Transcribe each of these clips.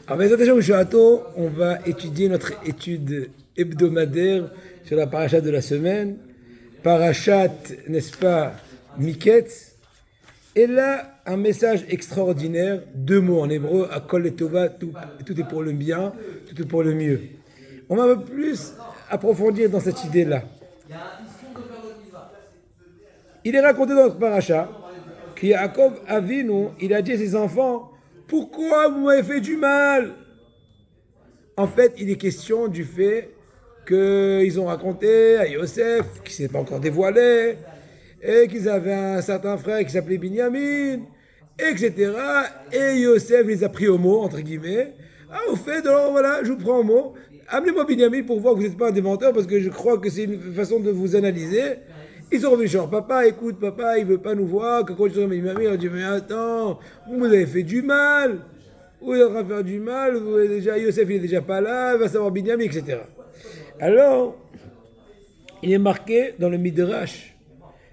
Avec Hashem Shato, on va étudier notre étude hebdomadaire sur la parachat de la semaine. Parachat, n'est-ce pas, Miketz. Et là, un message extraordinaire, deux mots en hébreu, Akol et Tova, tout est pour le bien, tout est pour le mieux. On va un peu plus approfondir dans cette idée-là. Il est raconté dans notre parachat que Yaakov Avinu, il a dit à ses enfants, pourquoi vous m'avez fait du mal? En fait, il est question du fait qu'ils ont raconté à Yosef, qui ne s'est pas encore dévoilé, et qu'ils avaient un certain frère qui s'appelait Binyamin, etc. Et Yosef les a pris au mot, entre guillemets. Ah, au fait, alors voilà, je vous prends au mot. Amenez-moi Binyamin pour voir que vous n'êtes pas un démenteur, parce que je crois que c'est une façon de vous analyser. Ils sont revenus genre, papa, écoute, papa, il veut pas nous voir. Quand je suis Binyamin, il a dit, mais attends, vous avez fait du mal. Vous êtes en train de faire du mal. Déjà, Yosef, il est déjà pas là, il va savoir Binyamin, etc. Alors, il est marqué dans le Midrash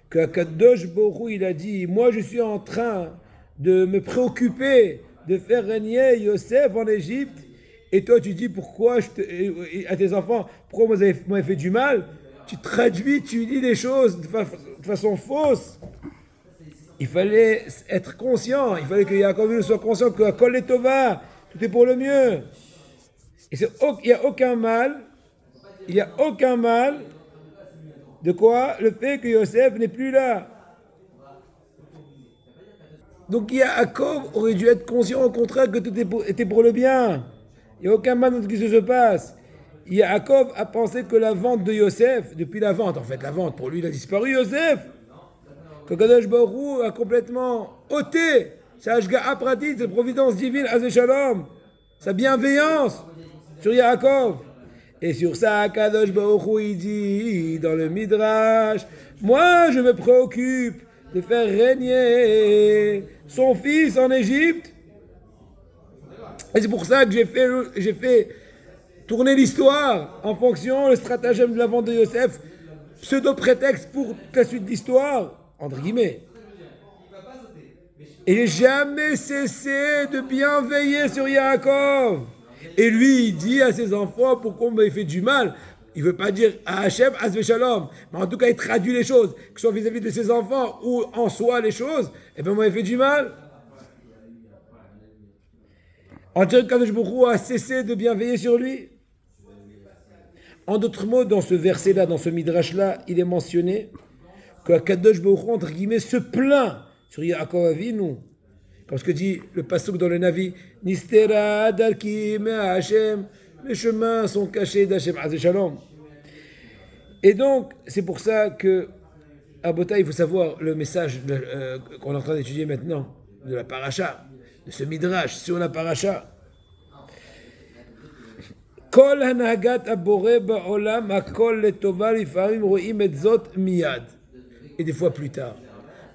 que Kadosh Borou, il a dit, moi je suis en train de me préoccuper de faire régner Yosef en Égypte, et toi tu dis pourquoi à tes enfants, pourquoi vous m'avez fait du mal? Tu traduis, tu dis les choses de façon fausse. Il fallait être conscient, il fallait que Yaakov soit conscient que Kol et Tova, tout est pour le mieux. Et il n'y a aucun mal, de quoi? Le fait que Yosef n'est plus là. Donc Yaakov aurait dû être conscient au contraire que tout était pour le bien. Il n'y a aucun mal dans ce qui se passe. Yaakov a pensé que la vente de Yosef, depuis la vente, pour lui il a disparu Yosef, que Kadosh Baruch Hu a complètement ôté sa Hashga'a pratit, sa providence divine, Azé Shalom, sa bienveillance sur Yaakov. Et sur ça, Kadosh Baruch Hu, il dit dans le Midrash, moi je me préoccupe de faire régner son fils en Égypte. Et c'est pour ça que j'ai fait tourner l'histoire en fonction le stratagème de la vente de Yosef, pseudo-prétexte pour la suite de l'histoire, entre guillemets. Et j'ai jamais cessé de bien veiller sur Yaakov. Et lui, il dit à ses enfants, pourquoi on m'avait fait du mal? Il ne veut pas dire à Hachem, Asve Shalom, mais en tout cas, il traduit les choses, que ce soit vis-à-vis de ses enfants ou en soi les choses, et bien, on m'avait fait du mal. En disant que Kadosh Baruch Hu a cessé de bien veiller sur lui. En d'autres mots, dans ce verset-là, dans ce midrash-là, il est mentionné que Kadosh Baruch Hu, entre guillemets, se plaint sur Yaakov Avinu. Comme ce que dit le pasuk dans le Navi, Nistera darki me Hashem, mes chemins sont cachés d'Hashem, Azé Shalom. Et donc, c'est pour ça que, à Bota, il faut savoir le message qu'on est en train d'étudier maintenant, de la paracha, de ce midrash sur la paracha. Kol hanagat abore ba'olam hakol letova lifamim ro'im et zot miyad. Et des fois plus tard.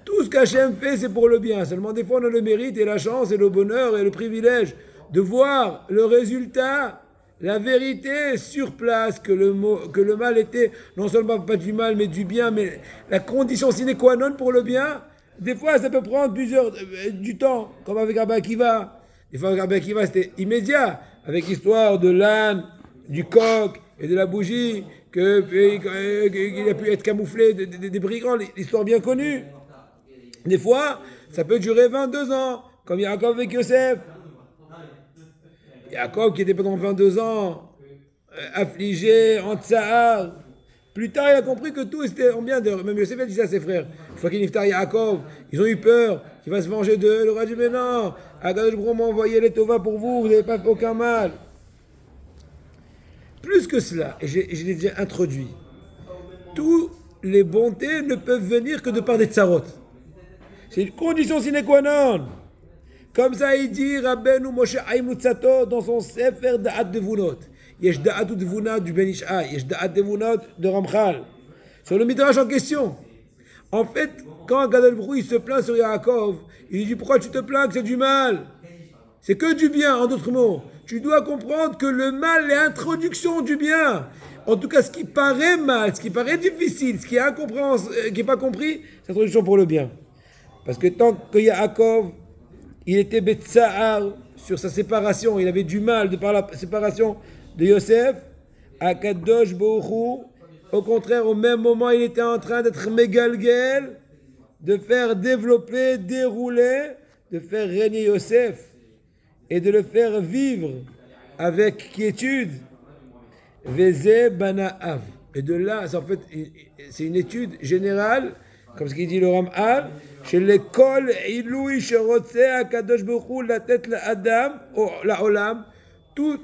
Tout ce qu'Hachem fait, c'est pour le bien. Seulement des fois, on a le mérite et la chance et le bonheur et le privilège de voir le résultat, la vérité sur place, que le mal était non seulement pas du mal, mais du bien, mais la condition sine qua non pour le bien. Des fois, ça peut prendre du temps, comme avec Rabbi Akiva. Des fois, avec Rabbi Akiva, c'était immédiat, avec l'histoire de l'âne, du coq et de la bougie, qu'il a pu être camouflé des brigands, l'histoire bien connue. Des fois, ça peut durer 22 ans, comme Yaakov avec Yosef. Yaakov qui était pendant 22 ans affligé, en tsahar. Plus tard, il a compris que tout était en bien. Même Yosef a dit ça à ses frères. Une fois qu'il niftar Yaakov, ils ont eu peur qu'il va se venger d'eux. Il leur a dit, mais non, Akadosh Baruch Hu m'a envoyé les Tova pour vous, vous n'avez pas fait aucun mal. Plus que cela, et je l'ai déjà introduit, toutes les bontés ne peuvent venir que de par des tsarot. C'est une condition sine qua non. Comme ça, il dit Rabbeinu Moshe Aimutzato dans son Sefer Da'at Devunot. Yesh Da'at Devunot du Ben Ishai, Yesh Da'at Devunot de Ramchal. Sur le Midrash en question. En fait, quand Kadosh Baruch Hu il se plaint sur Yaakov, il dit pourquoi tu te plains que c'est du mal? C'est que du bien, en d'autres mots. Tu dois comprendre que le mal est l'introduction du bien. En tout cas, ce qui paraît mal, ce qui paraît difficile, ce qui n'est pas compris, c'est l'introduction pour le bien. Parce que tant que Yaakov, il était Betsa'ar, sur sa séparation, il avait du mal de par la séparation de Yosef, Akadosh Baruch Hu, au contraire, au même moment, il était en train d'être mégalguel, de faire développer, dérouler, de faire régner Yosef et de le faire vivre avec quiétude. Veze Banaav. Et de là, en fait, c'est une étude générale, comme ce qu'il dit le Ram'al, chez l'école Iloui Sherotse Akadosh Baruch Hu la tête la Adam, la Olam, tout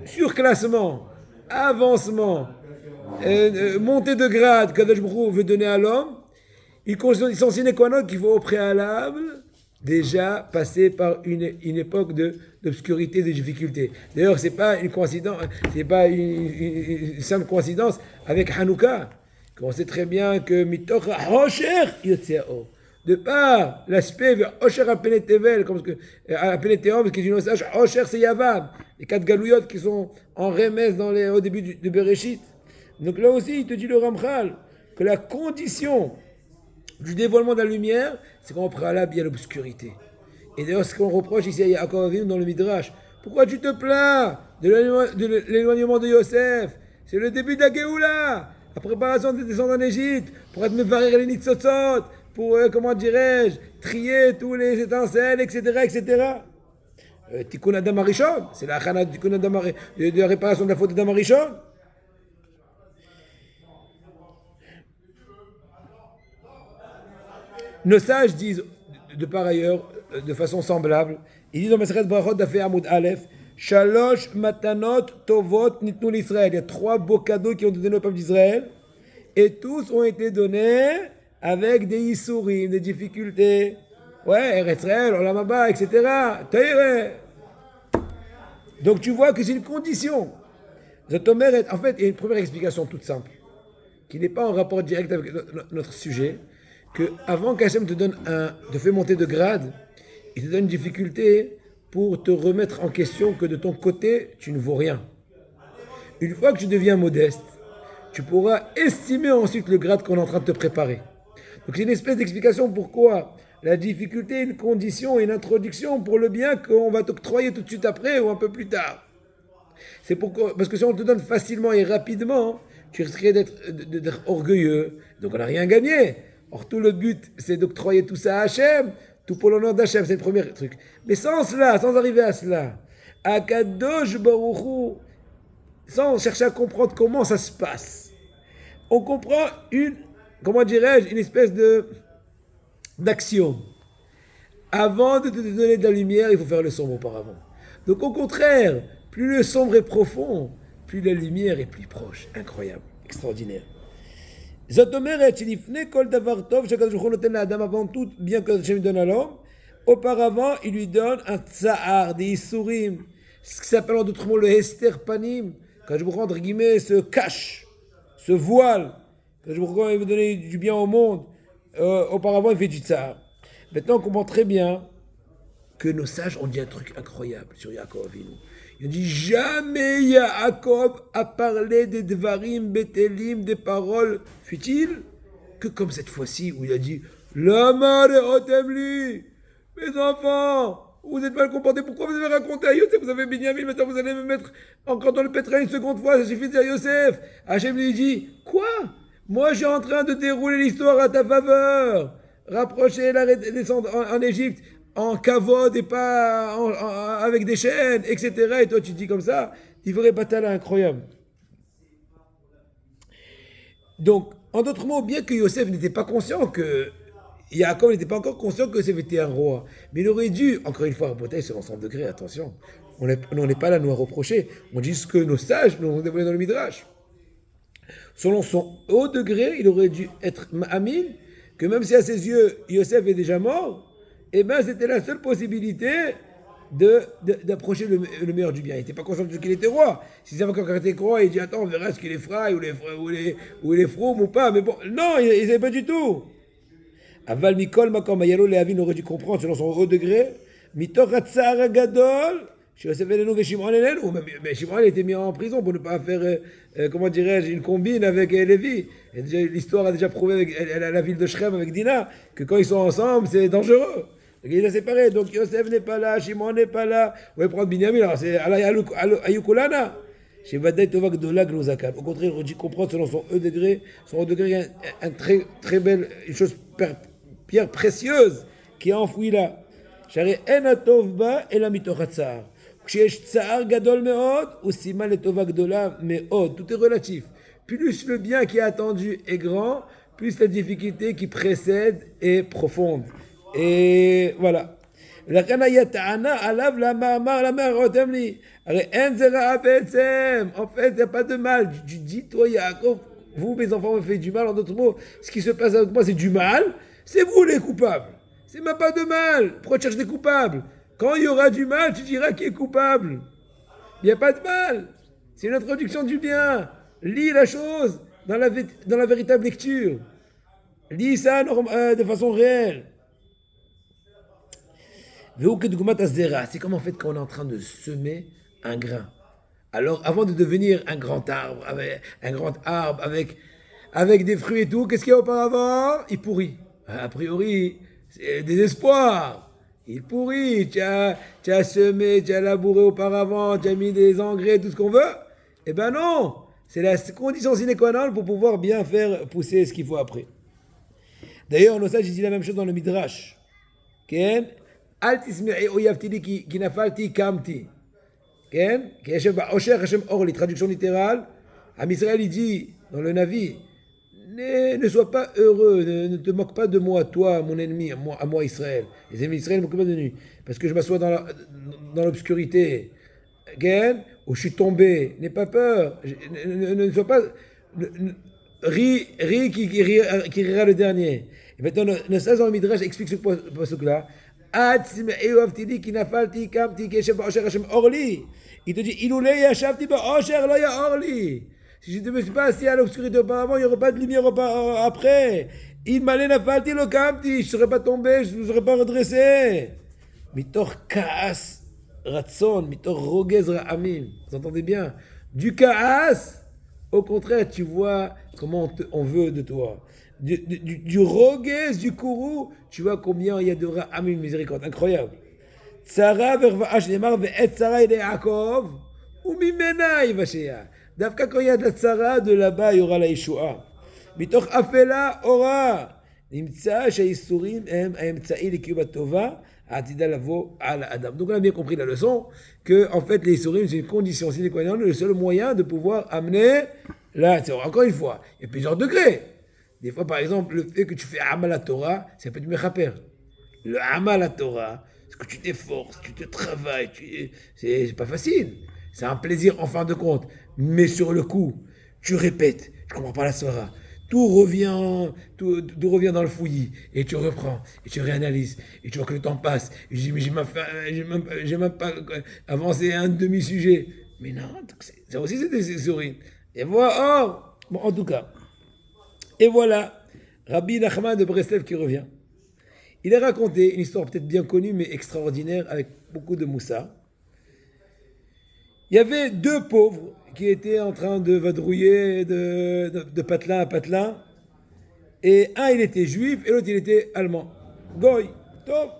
surclassement, avancement, montée de grade qu'Akadosh Baruch Hu veut donner à l'homme, il sont sine qua non qu'il faut au préalable déjà passer par une époque d'obscurité, de difficulté. D'ailleurs, c'est pas une coïncidence, c'est pas une simple coïncidence avec Hanouka. On sait très bien que mitoch hosher yotzeo, de par l'aspect vers hosher apenetevel, comme que apeneteom, parce que du message hosher c'est Yavam, les 4 galouillottes qui sont en remesse au début de Bereshit. Donc là aussi, il te dit le Ramchal que la condition du dévoilement de la lumière, c'est qu'en préalable, il y a l'obscurité. Et d'ailleurs, ce qu'on reproche ici à Yaakov Avinu dans le Midrash, pourquoi tu te plains de l'éloignement de Yosef? C'est le début de la Géoula, la préparation de descendre en Égypte, pour être mevarer les nitzotzot, pour, comment dirais-je, trier tous les étincelles, etc., etc. Tikkun Adam Arishon, c'est la chana Tikkun Adam de la réparation de la faute d'Adam Arishon. Nos sages disent, de par ailleurs, de façon semblable, ils disent dans Maseret Brachot d'Afé Amoud Aleph, Shalosh Matanot Tovot Nitnu l'Israël. Il y a 3 beaux cadeaux qui ont été donnés au peuple d'Israël, et tous ont été donnés avec des Yissourim, des difficultés. Ouais, Eretz Israël, Olam Haba, etc. Taïre. Donc tu vois que c'est une condition. En fait, il y a une première explication toute simple, qui n'est pas en rapport direct avec notre sujet, que avant qu'Hachem te fait monter de grade, il te donne une difficulté pour te remettre en question que de ton côté, tu ne vaux rien. Une fois que tu deviens modeste, tu pourras estimer ensuite le grade qu'on est en train de te préparer. Donc c'est une espèce d'explication pourquoi la difficulté est une condition, une introduction pour le bien qu'on va t'octroyer tout de suite après ou un peu plus tard. C'est pourquoi, parce que si on te donne facilement et rapidement, tu risquerais d'être orgueilleux, donc on n'a rien gagné. Or, tout le but, c'est d'octroyer tout ça à Hachem, tout pour l'honneur d'Hachem, c'est le premier truc. Mais sans cela, sans arriver à cela, à Kadosh Baruch Hu, sans chercher à comprendre comment ça se passe, on comprend une espèce d'axiome. Avant de te donner de la lumière, il faut faire le sombre auparavant. Donc au contraire, plus le sombre est profond, plus la lumière est plus proche. Incroyable, extraordinaire. Avant tout, bien que Hachem donne à l'homme, auparavant, il lui donne un tsahar, des issourim, ce qui s'appelle en d'autres mots le hester panim, quand je vous entre guillemets, se cache, se voile, quand je vous il veut donner du bien au monde, auparavant il fait du tsahar. Maintenant on comprend très bien que nos sages ont dit un truc incroyable sur Yaakov Avinu. Il dit jamais Yaakov a parlé des dvarim, betelim, des paroles futiles, que comme cette fois-ci où il a dit Lama rehotemli, mes enfants, vous êtes mal comportés, pourquoi vous avez raconté à Yosef, vous avez Binyamin, maintenant vous allez me mettre encore dans le pétrin une seconde fois, ça suffit de dire Yosef. Hachem lui dit quoi? Moi je suis en train de dérouler l'histoire à ta faveur, rapprocher la descente en Égypte en kavod et pas avec des chaînes, etc. Et toi tu dis comme ça, il ferait batala incroyable. Donc, en d'autres mots, bien que Yosef n'était pas conscient que Yaakov n'était pas encore conscient que Yosef était un roi, mais il aurait dû, encore une fois, reporter sur l'ensemble degré, attention, on n'est pas là à nous reprocher, on dit ce que nos sages nous ont dévoilé dans le Midrash. Selon son haut degré, il aurait dû être amin, que même si à ses yeux, Yosef est déjà mort, eh bien, c'était la seule possibilité d'approcher le meilleur du bien. Il n'était pas conscient qu'il était roi. S'il savait encore qu'il était roi, il dit attends, on verra ce qu'il est fraï ou il est froum ou pas. Mais bon, non, il ne savait pas du tout. Aval Mikol Makom Ayalo Lehavin aurait dû comprendre selon son haut degré. Mitor Hatzar Gadol. Mais Shimon a été mis en prison pour ne pas faire, comment dirais-je, une combine avec Lévi. L'histoire a déjà prouvé avec la ville de Shrem avec Dina que quand ils sont ensemble, c'est dangereux. Donc il les a séparés. Donc Yosef n'est pas là, Shimon n'est pas là. On va prendre Binyamin. Alors c'est Ayukulana. Chez Vadaï Tovak de Glozakal. Au contraire, il dit comprendre selon son E degré. Son E degré, il y a un très, très belle, une chose, pierre précieuse qui est enfouie là. Shari Enatovba et la mitochatzar. כשיש צער גדול מאוד, הוא סימן לטובה גדולה מאוד. Tout est relatif. Plus le bien qui est attendu est grand, plus la difficulté qui précède est profonde. Et voilà. לכן היה טענה עליו למה אמר למה רותם לי. הרי אין זה רע בעצם. En fait, il n'y a pas de mal. Tu dis, toi, Yaakov, vous, mes enfants, me faites du mal. En d'autres mots, ce qui se passe avec moi, c'est du mal. C'est vous les coupables. C'est même pas de mal. Pourquoi tu cherches des coupables? Quand il y aura du mal, tu diras qui est coupable. Il n'y a pas de mal. C'est une introduction du bien. Lis la chose dans la véritable lecture. Lis ça de façon réelle. C'est comme en fait quand on est en train de semer un grain. Alors avant de devenir un grand arbre, avec des fruits et tout, qu'est-ce qu'il y a auparavant? Il pourrit. A priori, c'est désespoir. Il pourrit, tu as semé, tu as labouré auparavant, tu as mis des engrais, tout ce qu'on veut. Eh ben non, c'est la condition sine qua non pour pouvoir bien faire pousser ce qu'il faut après. D'ailleurs, nos sages disent la même chose dans le Midrash. Ken, al tismei oyaftili ki nafalti kamti. Ken, ki Hashem ba'osher Hashem orli. Traduction littérale. Am Israël, il dit dans le Navi, ne sois pas heureux, ne te moque pas de moi, toi, mon ennemi, à moi Israël. Les ennemis d'Israël ne moquent pas de nuit. Parce que je m'assois dans l'obscurité. Again, où je suis tombé. N'aie pas peur. Ne sois pas. Ris qui rira le dernier. Et maintenant, le sage dans le Midrash explique ce passage-là. Il te dit, Iloulé yashavti ba'osher lo ya orli. Si je ne me suis pas assis à l'obscurité auparavant, il n'y aurait pas de lumière après. Il m'allait nafalti lo kamti, je ne serais pas tombé, je ne me serais pas redressé. Mitor kaas ratson, mitor rogez ra'amim. Vous entendez bien? Du kaas, au contraire, tu vois comment on veut de toi. Du rogez, du kourou, tu vois combien il y a de ra'amim, miséricorde. Incroyable. Tzara verva'ash nemar ve'et tzara il Yaakov, ou mimena yivashea. D'abord, quand il y a de la tzara, de là-bas, il y aura la Yeshua. Mitoch afela ora. Nimtsa shayisurim em aemtsa'i likiyubat tova atida lavo al adam. Donc on a bien compris la leçon que en fait les isurim c'est une condition sine qua non, le seul moyen de pouvoir amener là. Encore une fois, il y a plusieurs degrés. Des fois, par exemple, le fait que tu fais amal à Torah, ça peut être mechaper. Le amal à Torah, c'est que tu t'efforces, tu te travailles, c'est pas facile. C'est un plaisir en fin de compte. Mais sur le coup, tu répètes, je comprends pas la Torah. Tout revient dans le fouillis. Et tu reprends, et tu réanalyses, et tu vois que le temps passe. Et je dis, mais j'ai même pas avancé un demi-sujet. Mais non, ça aussi c'est des souris. Et voilà, bon, en tout cas. Et voilà, Rabbi Nachman de Breslev qui revient. Il a raconté une histoire peut-être bien connue, mais extraordinaire, avec beaucoup de moussa. Il y avait deux pauvres qui étaient en train de vadrouiller de patelin à patelin. Et un, il était juif, et l'autre, il était allemand. Goy, top.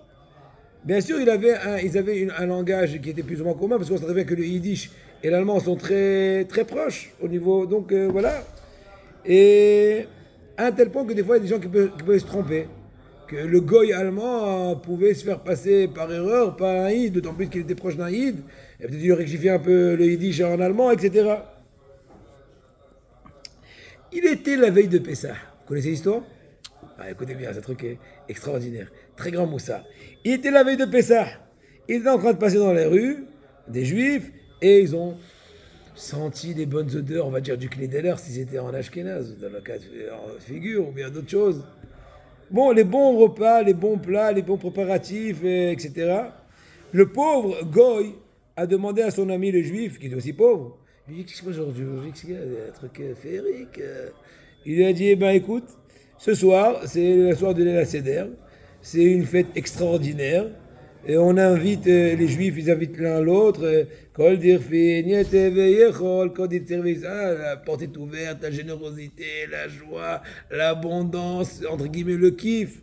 Bien sûr, ils avaient un langage qui était plus ou moins commun, parce qu'on savait que le yiddish et l'allemand sont très, très proches au niveau... Donc, voilà. Et à un tel point que des fois, il y a des gens qui peuvent se tromper. Que le goy allemand pouvait se faire passer par erreur par un yid, d'autant plus qu'il était proche d'un yid. Et peut-être il rectifiait un peu le yiddish en allemand, etc. Il était la veille de Pessah. Vous connaissez l'histoire? Écoutez bien, c'est un truc extraordinaire. Très grand moussa. Il était la veille de Pessah. Il était en train de passer dans les rues, des juifs, et ils ont senti des bonnes odeurs, on va dire du Knédeler, si c'était en Ashkenaz, dans le cas de figure, ou bien d'autres choses. Bon, les bons repas, les bons plats, les bons préparatifs, etc. Le pauvre Goy a demandé à son ami le juif, qui est aussi pauvre, il lui dit, qu'est-ce que aujourd'hui, il y a un truc féerique. Il lui a dit, écoute, ce soir, c'est le soir de la Seder, c'est une fête extraordinaire, et on invite les juifs, ils invitent l'un l'autre, Kol dirfi, niete veyechol, quand ils servent ça, la porte est ouverte, la générosité, la joie, l'abondance, entre guillemets, le kiff.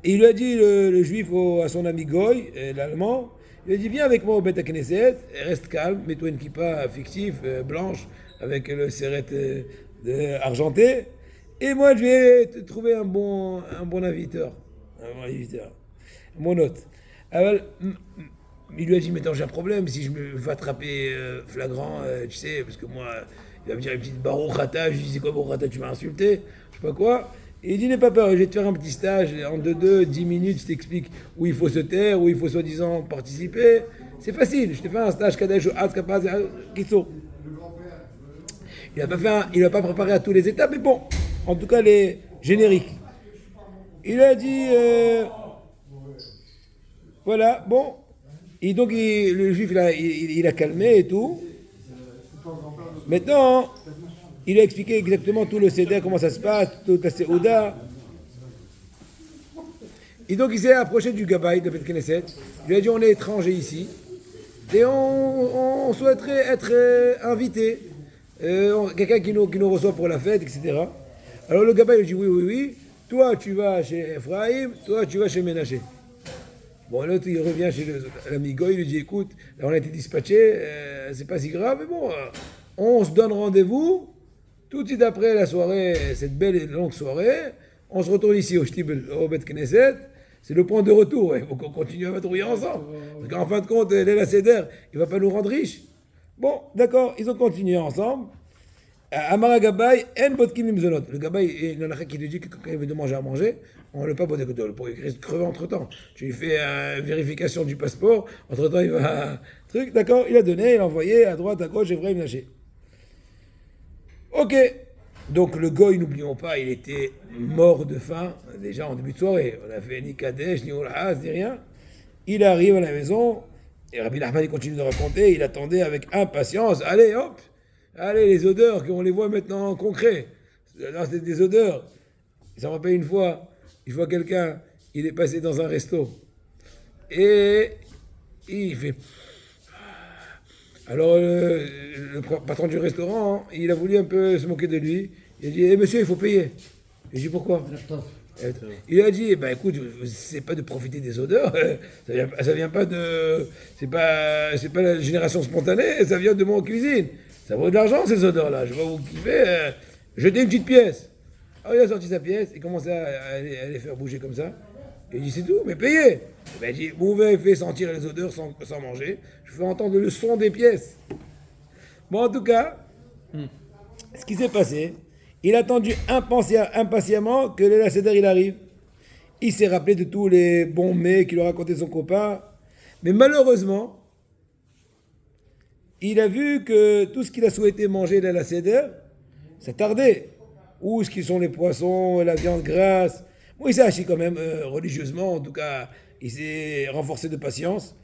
Et il lui a dit, le juif, à son ami Goy, l'allemand, il lui a dit, viens avec moi au Beth Knesset, reste calme, mets-toi une kippa fictive, blanche, avec le serret argenté, et moi je vais te trouver un bon inviteur, un bon hôte. Alors, il lui a dit, mais attends, j'ai un problème, si je me fais attraper flagrant, tu sais, parce que moi, il va me dire une petite barouchata, je lui dis, c'est quoi barouchata, tu m'as insulté, je sais pas quoi. Et il dit, n'aie pas peur, je vais te faire un petit stage, en 10 minutes, je t'explique où il faut se taire, où il faut soi-disant participer. C'est facile, je te fais un stage Kadesh ou Az Kapaz, Kitso. Il n'a pas préparé à tous les étapes, mais bon, en tout cas les génériques. Il a dit, voilà, bon. Et donc le juif, il a calmé et tout. Maintenant, il a expliqué exactement tout le CEDER, comment ça se passe, toute la Seouda. Et donc il s'est approché du Gabaï de Beth Knesset. Il lui a dit, on est étrangers ici. Et on souhaiterait être invité. Quelqu'un qui nous reçoit pour la fête, etc. Alors le Gabaï lui dit, oui, oui, oui. Toi, tu vas chez Ephraïm, toi, tu vas chez Ménaché. Bon, l'autre, il revient chez l'ami Goy, il lui dit, écoute, là, on a été dispatché, c'est pas si grave, mais bon, on se donne rendez-vous, tout de suite après la soirée, cette belle et longue soirée, on se retourne ici au Shtibel, au Bet Knesset, c'est le point de retour, il faut qu'on continue à patrouiller ensemble, parce qu'en fin de compte, Léla Seder, il va pas nous rendre riches. Bon, d'accord, ils ont continué ensemble. Amara Gabay, en botkim mimzonot. Le Gabay, il y en a qui lui dit que quand il veut de manger à manger, on ne le pas botter pour il risque de crever entre temps. Tu lui fais vérification du passeport, entre temps il va. Truc, d'accord, il a donné, il a envoyé à droite, à gauche, Ephraim Naché. Ok, donc le Goy, n'oublions pas, il était mort de faim, déjà en début de soirée. On a fait ni Kadesh, ni Olhaz, ni rien. Il arrive à la maison, et Rabbi Nachman il continue de raconter, il attendait avec impatience, allez hop! Allez, les odeurs, qu'on les voit maintenant en concret. Là, c'est des odeurs. Ça me rappelle une fois quelqu'un, il est passé dans un resto. Et il fait... Alors, le patron du restaurant, il a voulu un peu se moquer de lui. Il a dit, monsieur, il faut payer. Il dit, pourquoi? Il a dit, écoute, c'est pas de profiter des odeurs, ça vient pas de... C'est pas la génération spontanée, ça vient de mon cuisine. Ça vaut de l'argent, ces odeurs-là. Je vois vous kiffer. Jetez une petite pièce. Alors, il a sorti sa pièce, il commençait à les faire bouger comme ça. Et il dit, c'est tout, mais payez. Il dit, vous m'avez fait sentir les odeurs sans manger. Je fais entendre le son des pièces. Bon, en tout cas, ce qui s'est passé, il a attendu impatiemment que Léla Seder il arrive. Il s'est rappelé de tous les bons mets qu'il a raconté son copain. Mais malheureusement, il a vu que tout ce qu'il a souhaité manger Léla Seder, ça tardait. Où est-ce qu'ils sont les poissons, la viande grasse? Bon, il s'est haché quand même, religieusement, en tout cas, il s'est renforcé de patience.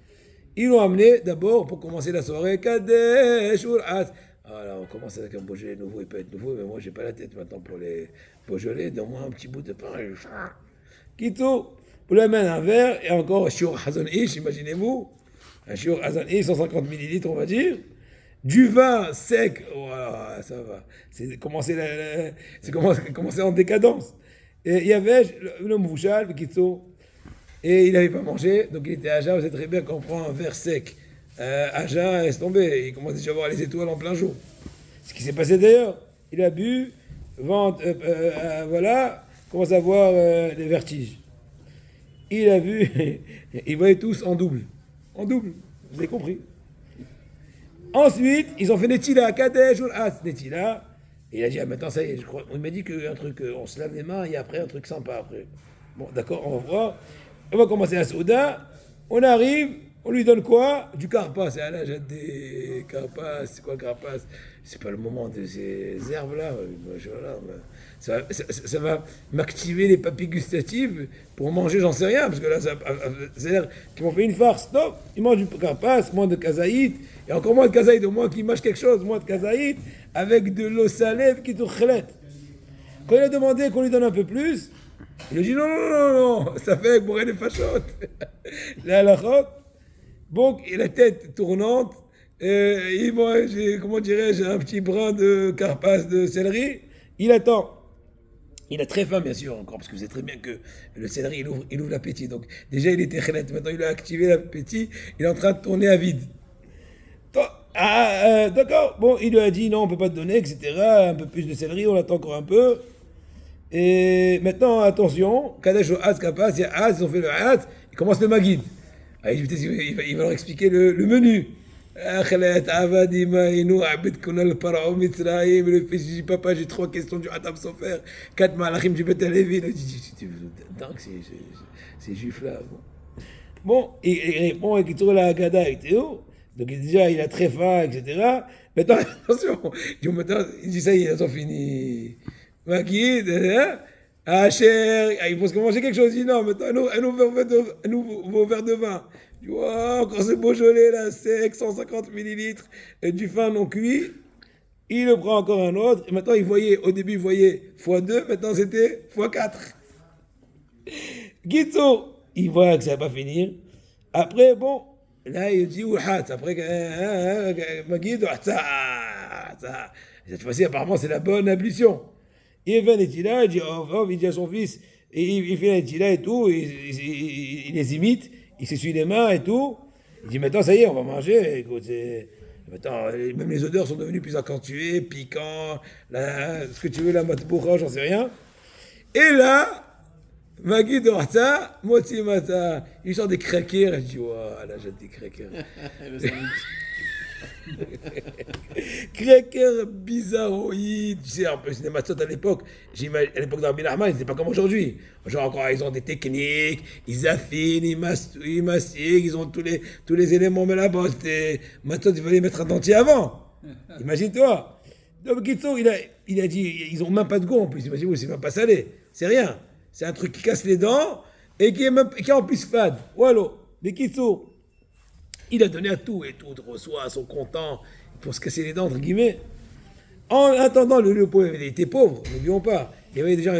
Ils l'ont amené d'abord pour commencer la soirée. Kadesh Uras. Alors, on commence avec un Beaujolais nouveau, il peut être nouveau, mais moi, j'ai pas la tête maintenant pour les Beaujolais. Donne-moi un petit bout de pain. Kito, vous l'amène un verre et encore un shiur Hazon Ish, imaginez-vous. Un shiur Hazon Ish, 150 millilitres, on va dire. Du vin sec, voilà, ça va. C'est commencé en décadence. Et il y avait le mouchal, le kitso, et il n'avait pas mangé, donc il était à jeun. Vous savez très bien qu'on prend un verre sec. À jeun, laisse tomber, il commence déjà à voir les étoiles en plein jour. Ce qui s'est passé d'ailleurs, il a bu, voilà, commence à voir les vertiges. Il a vu, ils voyaient tous en double. En double, vous avez compris. Ensuite, ils ont fait Netila, Kadesh, As, Netila. Et il a dit, ah, maintenant ça y est, je crois. On m'a dit qu'un truc, on se lave les mains et après un truc sympa après. Bon, d'accord, on va voir. On va commencer à Souda. On arrive, on lui donne quoi? Du carpas. C'est à l'âge des carpas. C'est quoi carpas? C'est pas le moment de ces herbes-là. Ça va m'activer les papilles gustatives pour manger, j'en sais rien. Parce que là, c'est-à-dire qu'ils m'ont fait une farce. Non, ils mangent du carpas, moins de kazaït. Et encore moins de kazaït, au moins qu'ils mangent quelque chose, moins de kazaït, avec de l'eau salée qui tourchelette. Quand il a demandé qu'on lui donne un peu plus, il a dit non, ça fait bourrer les fachotes. La halachot. Bon, et la tête tournante, et moi, j'ai un petit brin de carpas de céleri, il attend. Il a très faim, bien sûr, encore, parce que vous savez très bien que le céleri, il ouvre l'appétit. Donc, déjà, il était khlet. Maintenant, il a activé l'appétit. Il est en train de tourner à vide. D'accord. Bon, il lui a dit non, on peut pas te donner, etc. Un peu plus de céleri, on attend encore un peu. Et maintenant, attention, Kadesh au Haz Kapas, il y a Haz, ils ont fait le Haz, il commence le Magid. Ah, il va leur expliquer le menu. Akhlet, Avadima, Inou, Abed Konal, Parao, Mitzraïm, le fils du papa, j'ai 3 questions du Hatam Sofer, 4 Malachim du Bet Alevi. Il dit, dingue, ces juifs-là. Bon, il répond, et qu'il tourne la Haggadah et Théo. Donc déjà, il a très faim, etc. Maintenant, attention, il dit ça y est, ils ont fini. Magid, Hacher, ils vont se manger quelque chose. Il dit non, maintenant, un nouveau verre de vin. Tu vois, encore ce Beaujolais là, sec, 150 millilitres, du vin non cuit. Il le prend encore un autre. Et maintenant, au début, il voyait x2, maintenant c'était x4. Gitzo, il voit que ça va pas finir. Après, bon, là, il dit ouhat. Après, Magid, cette fois-ci, apparemment, c'est la bonne ablution. Il vient Netila, il dit, il dit à son fils, et il fait Netila et tout, il les imite, il s'essuie les mains et tout. Il dit, maintenant, ça y est, on va manger. Écoute, maintenant, même les odeurs sont devenues plus accentuées, piquants, ce que tu veux, la matboucha, j'en sais rien. Et là, Magui de Horta, Motsi Mata, il sort des craquers, et je dis, là, j'ai des craquers. Craquers bizarroïdes, tu sais, un peu c'est des matzot à l'époque. À l'époque d'Arbi Nachman, ils n'étaient pas comme aujourd'hui. Genre encore, ils ont des techniques, ils affinent, ils mastiquent, ils ont tous les éléments, mais là-bas, c'était matzot, il fallait mettre un dentier avant. Imagine-toi. Donc, Kitso, il a dit, ils ont même pas de goût en plus. Imagine-vous, c'est même pas salé, c'est rien. C'est un truc qui casse les dents et qui est en plus fade. Voilà. Mais Kitso, il a donné à tout et tout reçoit, sont contents pour se casser les dents, entre guillemets. En attendant, le pauvre, il était pauvre, n'oublions pas. Il avait déjà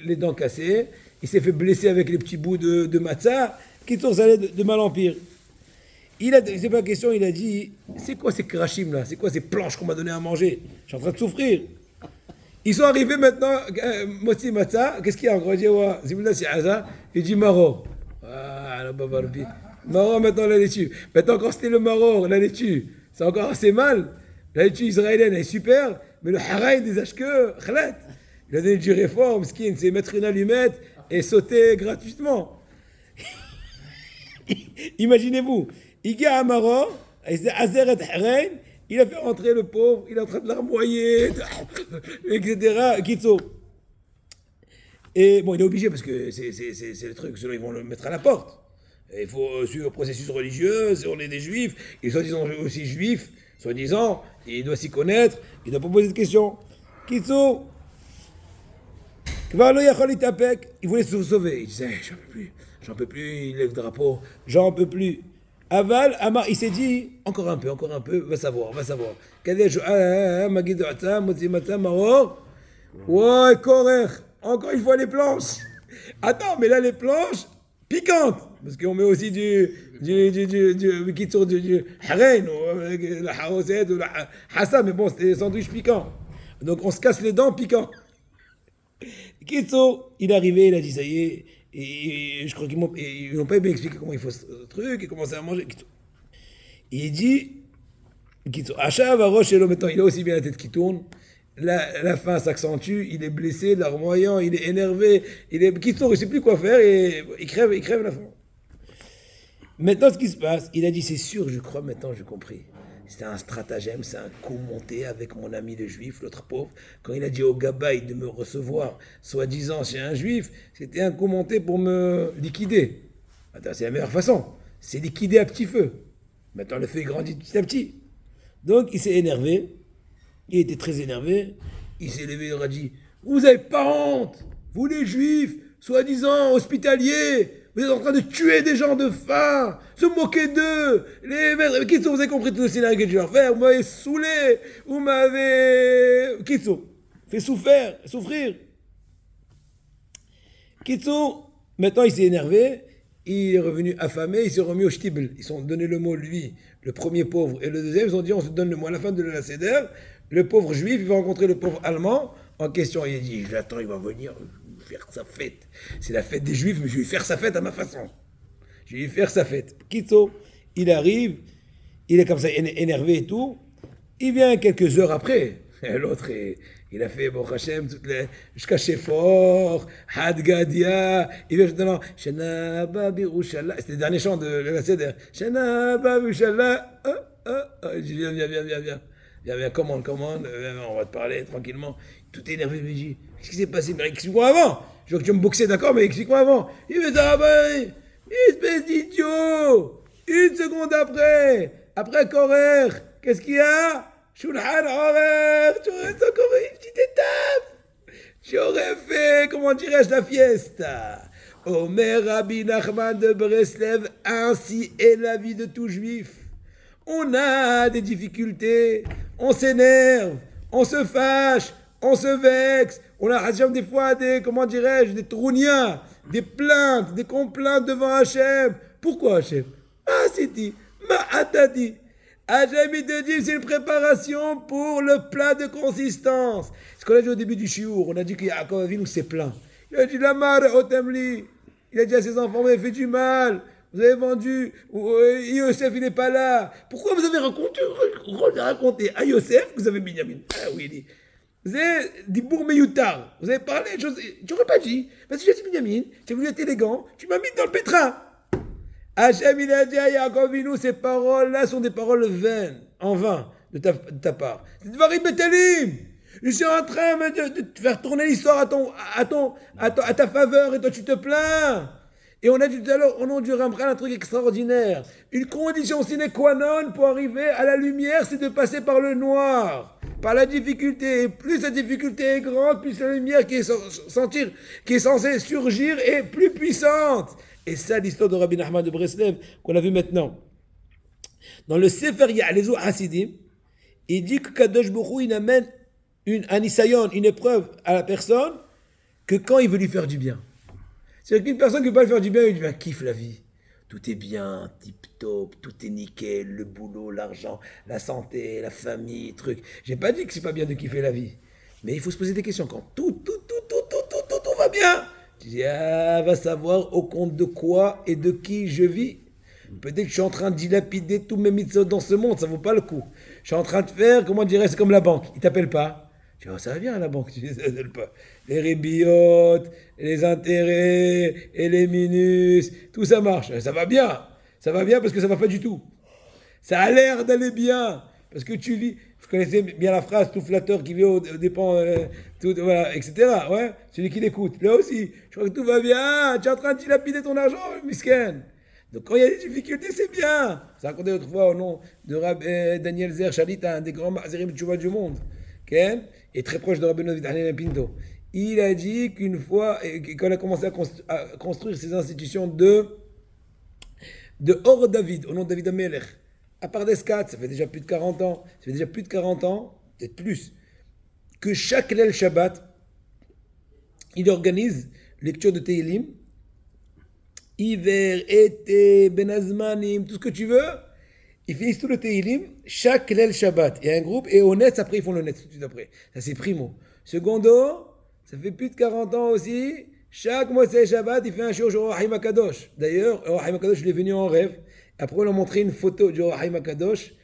les dents cassées, il s'est fait blesser avec les petits bouts de matzah, qui sont allés de mal en pire. C'est pas question, il a dit, c'est quoi ces krachim là, c'est quoi ces planches qu'on m'a donné à manger? Je suis en train de souffrir. Ils sont arrivés maintenant, Motsi Matzah, qu'est-ce qu'il y a encore? Il dit Maro. Ah, la babarbi. Maror, maintenant la laitue. Maintenant, quand c'était le maror, la laitue, c'est encore assez mal. La laitue israélienne, elle est super, mais le haraï des ashkeux, khlat. Il a donné du réforme, skin, c'est mettre une allumette et sauter gratuitement. Imaginez-vous, il y a un maror, il a fait rentrer le pauvre, il est en train de l'armoyer, etc. Kitso. Et bon, il est obligé parce que c'est le truc, sinon ils vont le mettre à la porte. Il faut suivre le processus religieux, on est des juifs, et soi-disant aussi juif, soi-disant, il doit s'y connaître, il doit pas poser de questions. Kitso, il voulait se sauver, il disait, j'en peux plus, il lève le drapeau, j'en peux plus. Aval, Amar, il s'est dit, encore un peu, va savoir. Kadesh, Magid, Motzimata, Maror, ouais, Korer, encore une fois les planches. Attends, mais là les planches, piquantes, parce qu'on met aussi du harein, ou la haroset, ou la hassa, mais bon, c'est des sandwichs piquants. Donc on se casse les dents piquants. Kitso, il est arrivé, il a dit ça y est, et je crois qu'ils n'ont pas bien expliqué comment il faut ce truc, et commencer à manger. Kitso. Il dit, Kitso, Achav, Arosh, et maintenant il a aussi bien la tête qui tourne. La faim s'accentue, il est blessé, larmoyant, il est énervé, Kitso, il ne sait plus quoi faire, et il crève la faim. Maintenant, ce qui se passe, il a dit, c'est sûr, je crois, maintenant j'ai compris. C'était un stratagème, c'est un coup monté avec mon ami le juif, l'autre pauvre. Quand il a dit au gabaï de me recevoir, soi-disant chez un juif, c'était un coup monté pour me liquider. Attends, c'est la meilleure façon. C'est liquider à petit feu. Maintenant, le feu grandit petit à petit. Donc, il s'est énervé. Il était très énervé. Il s'est levé, il leur a dit, vous n'avez pas honte, vous les juifs, soi-disant hospitaliers, vous êtes en train de tuer des gens de faim, se moquer d'eux. Les maîtres, Kitso, vous avez compris tout le scénario que je vais leur faire. Vous m'avez saoulé, vous m'avez... Kitso, fait souffrir. Kitso, maintenant il s'est énervé, il est revenu affamé, il s'est remis au shtibel. Ils ont donné le mot, lui, le premier pauvre, et le deuxième, ils ont dit, on se donne le mot à la fin de la Seder. Le pauvre juif, il va rencontrer le pauvre allemand, en question. Il a dit, j'attends, il va venir faire sa fête. C'est la fête des Juifs, mais je vais faire sa fête à ma façon. Je vais faire sa fête. Kitso, il arrive, il est comme ça énervé et tout. Il vient quelques heures après. L'autre, il a fait, bon, Hachem, jusqu'à Shefor, Had Gadia. Il vient maintenant, Shana Babirushallah. C'était le dernier chant de la Seder. Shana Babirushallah. Je dis, viens, commande, on va te parler tranquillement. Tout est énervé, mais je dis, qu'est-ce qui s'est passé? Mais explique-moi avant. Je vois que tu veux me boxer, d'accord, mais explique-moi avant. Il me dit, ah ben, espèce d'idiot. Une seconde après Korer, qu'est-ce qu'il y a? Shulhan Horer, tu restes encore une petite étape. J'aurais fait, comment dirais-je, la fiesta. Omer Rabbi Nachman de Breslev, ainsi est la vie de tout juif. On a des difficultés, on s'énerve, on se fâche, on se vexe, on a des fois des, comment dirais-je, des trounias, des plaintes, des complaintes devant Hachem. Pourquoi Hachem? Ah, c'est dit, Ma'atadi. Hachem, il te dit, c'est une préparation pour le plat de consistance. Ce qu'on a dit au début du shiur, on a dit que Yaakov Avinu s'est plaint. Il a dit, la mare otemli. Il a dit à ses enfants, vous avez fait du mal. Vous avez vendu, Yosef il n'est pas là. Pourquoi vous avez raconté à Yosef que vous avez Binyamin? Ah oui, il dit. Vous avez dit Bourmeyoutar. Vous avez parlé de choses. Tu n'aurais pas dit. Parce que j'ai dit Binyamin, tu as voulu être élégant, tu m'as mis dans le pétrin. Hachem il a dit à Yaakov Avinu, ces paroles-là sont des paroles vaines, en vain, de ta part. C'est Dvarim Betelim. Je suis en train de te faire tourner l'histoire à ta faveur et toi tu te plains. Et on a dit tout à l'heure, au nom du Ramchal, un truc extraordinaire. Une condition sine qua non pour arriver à la lumière, c'est de passer par le noir, par la difficulté. Et plus la difficulté est grande, plus la lumière qui est censée surgir est plus puissante. Et ça, l'histoire de Rabbi Nachman de Breslev, qu'on a vu maintenant. Dans le Sefer Ya'alezu Hasidim, il dit que Kadosh Baruch Hu, il amène un isayon, une épreuve à la personne, que quand il veut lui faire du bien. C'est qu'une personne qui ne peut pas lui faire du bien, il lui dit, kiffe la vie. Tout est bien, tip-top, tout est nickel, le boulot, l'argent, la santé, la famille, truc. J'ai pas dit que c'est pas bien de kiffer la vie. Mais il faut se poser des questions. Quand tout va bien, tu dis, va savoir au compte de quoi et de qui je vis. Peut-être que je suis en train de dilapider tous mes mitzvot dans ce monde, ça vaut pas le coup. Je suis en train de faire, comment dirais c'est comme la banque. Ils t'appellent pas. Tu vois, ça va bien à la banque, tu dis, ça t'appelle pas. Les rébiotes, les intérêts, et les minus, tout ça marche. Ça va bien. Ça va bien parce que ça va pas du tout. Ça a l'air d'aller bien. Parce que tu vis, vous connaissez bien la phrase, tout flatteur qui vit aux dépens, voilà, etc. Ouais, celui qui l'écoute. Là aussi, je crois que tout va bien. Tu es en train de dilapider ton argent, misken. Donc quand il y a des difficultés, c'est bien. Ça a raconté autrefois au nom de Daniel Zer Shalit, un des grands Mazerim Tchouva du monde. Okay? Et très proche de Rabbi David Pinto. Il a dit qu'une fois, qu'on a commencé à construire ces institutions de Or David, au nom de David Amelech, à part d'Escat, ça fait déjà plus de 40 ans, peut-être plus, que chaque Lel Shabbat, il organise lecture de Tehillim, hiver, été, Benazmanim, tout ce que tu veux. Ils finissent tout le Tehillim, chaque Lel Shabbat. Il y a un groupe, et au Netz, après, ils font le Netz tout de suite après. Ça, c'est primo. Secondo, ça fait plus de 40 ans aussi, chaque Motsei Shabbat, il fait un shiur au Rahim HaKadosh. D'ailleurs, au Rahim HaKadosh, il est venu en rêve. Après, on leur a montré une photo du Rahim HaKadosh,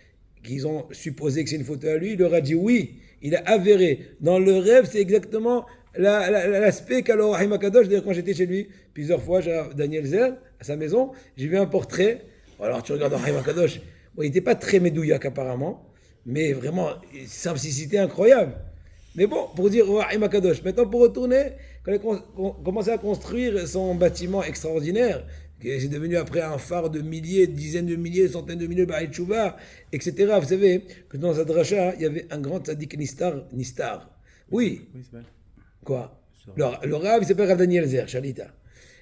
qu'ils ont supposé que c'est une photo à lui. Il leur a dit oui, il a avéré. Dans le rêve, c'est exactement l'aspect qu'a le Rahim HaKadosh. D'ailleurs, quand j'étais chez lui, plusieurs fois, j'ai Daniel Zer, à sa maison, j'ai vu un portrait. Alors, tu regardes le Rahim HaKadosh. Bon, il n'était pas très médouillac apparemment, mais vraiment, simplicité incroyable. Mais bon, pour dire Rahim HaKadosh. Maintenant, pour retourner, quand il a commencé à construire son bâtiment extraordinaire, qui c'est devenu après un phare de milliers, dizaines de milliers, centaines de milliers de Ba'al Tshuva, etc. Vous savez que dans cette dracha, il y avait un grand tzaddik Nistar. Oui. Oui, c'est vrai. Quoi? Le Rav, il s'appelle Rav Daniel Zer, Shalita.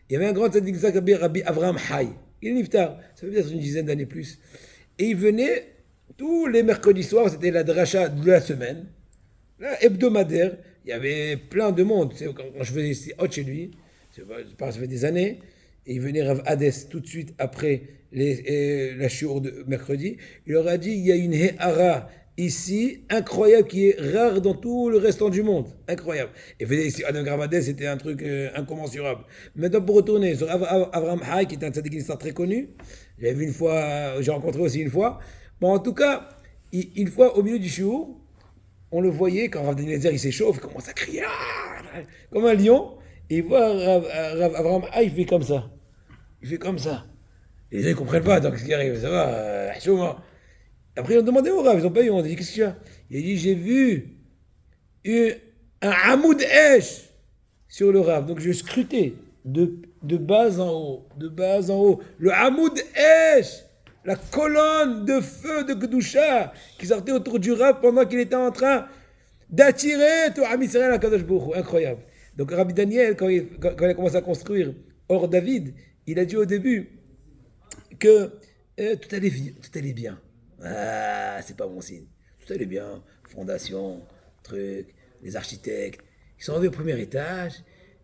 Il y avait un grand tzaddik Nistar qui s'appelait Rabbi Avraham Hay. Il est niftar. Ça fait peut-être une dizaine d'années plus. Et il venait tous les mercredis soirs, c'était la dracha de la semaine, là, hebdomadaire. Il y avait plein de monde. Quand je faisais hot chez lui, ça fait des années, et il venait Rav Hades tout de suite après la shiur de mercredi. Il leur a dit il y a une héhara ici, incroyable, qui est rare dans tout le restant du monde. Incroyable. Et vous voyez, ici, Adam Gravadeh, c'était un truc incommensurable. Maintenant, pour retourner sur Avraham Hay, qui est un tzaddik d'histoire très connu, j'avais vu une fois, j'ai rencontré aussi une fois. Bon, en tout cas, une fois, au milieu du shiur, on le voyait, quand Rav Daniel Zer, il s'échauffe, il commence à crier, comme un lion, et il voit Avraham Hay, il fait comme ça. Il fait comme ça. Et les gens ne comprennent pas, donc ce qui arrive, ça va, chouma. Après, ils ont demandé au Rav, ils n'ont pas eu, on a dit, qu'est-ce qu'il y a? Il a dit, j'ai vu un Hamoud Esh sur le Rav. Donc, je scrutais de bas en haut, de bas en haut. Le Hamoud Esh, la colonne de feu de Kedusha qui sortait autour du Rav pendant qu'il était en train d'attirer tout Am Yisraël à Kadosh Baruch Hu. Incroyable. Donc, Rabbi Daniel, quand il a commencé à construire Or David, il a dit au début que tout allait bien. Ah, c'est pas bon signe. Tout allait bien. Fondation, truc, les architectes. Ils sont arrivés au premier étage.